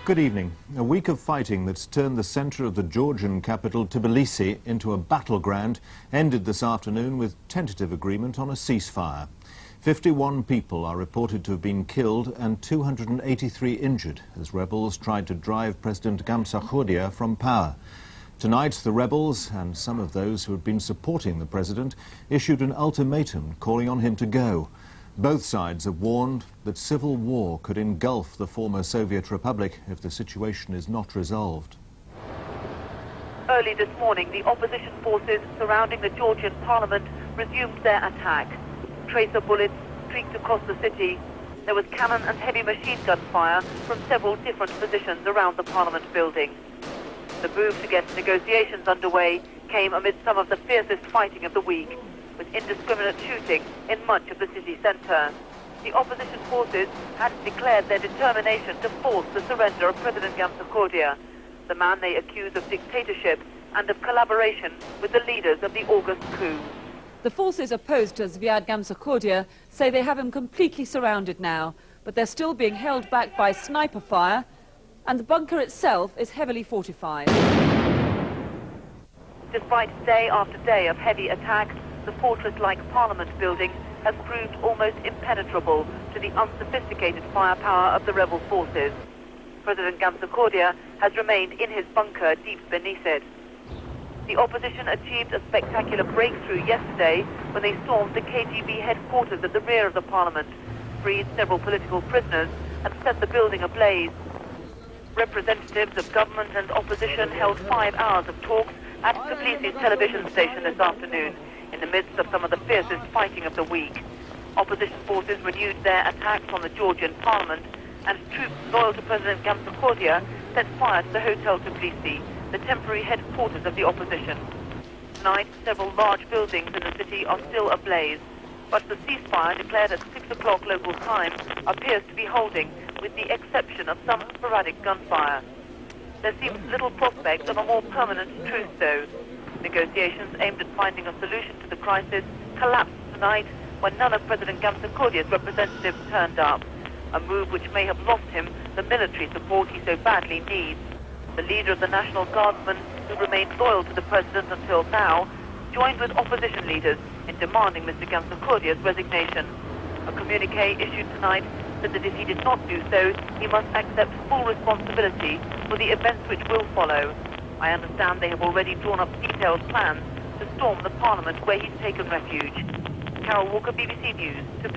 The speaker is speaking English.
Good evening. A week of fighting that's turned the centre of the Georgian capital, Tbilisi, into a battleground ended this afternoon with tentative agreement on a ceasefire. 51 people are reported to have been killed and 283 injured as rebels tried to drive President Gamsakhurdia from power. Tonight, the rebels and some of those who had been supporting the president issued an ultimatum calling on him to go. Both sides have warned that civil war could engulf the former Soviet republic if the situation is not resolved. Early this morning, the opposition forces surrounding the Georgian parliament resumed their attack. Tracer bullets streaked across the city. There was cannon and heavy machine gun fire from several different positions around the parliament building. The move to get negotiations underway came amid some of the fiercest fighting of the week, with indiscriminate shooting in much of the city centre. The opposition forces had declared their determination to force the surrender of President Gamsakhurdia, the man they accuse of dictatorship and of collaboration with the leaders of the August coup. The forces opposed to Zviad Gamsakhurdia say they have him completely surrounded now, but they're still being held back by sniper fire, and the bunker itself is heavily fortified. Despite day after day of heavy attacks, the fortress-like parliament building has proved almost impenetrable to the unsophisticated firepower of the rebel forces. President Gamsakhurdia has remained in his bunker deep beneath it. The opposition achieved a spectacular breakthrough yesterday when they stormed the KGB headquarters at the rear of the parliament, freed several political prisoners and set the building ablaze. Representatives of government and opposition held 5 hours of talks at Tbilisi's television station this afternoon, in the midst of some of the fiercest fighting of the week. Opposition forces renewed their attacks on the Georgian parliament, and troops loyal to President Gamsakhurdia set fire to the Hotel Tbilisi, the temporary headquarters of the opposition. Tonight, several large buildings in the city are still ablaze, but the ceasefire declared at 6 o'clock local time appears to be holding, with the exception of some sporadic gunfire. There seems little prospect of a more permanent truce, though. Negotiations aimed at finding a solution to the crisis collapsed tonight when none of President Gamsakhurdia's representatives turned up, a move which may have lost him the military support he so badly needs. The leader of the National Guardsmen, who remained loyal to the president until now, joined with opposition leaders in demanding Mr. Gamsakhurdia's resignation. A communiqué issued tonight said that if he did not do so, he must accept full responsibility for the events which will follow. I understand they have already drawn up detailed plans to storm the parliament where he's taken refuge. Carol Walker, BBC News, Tbilisi.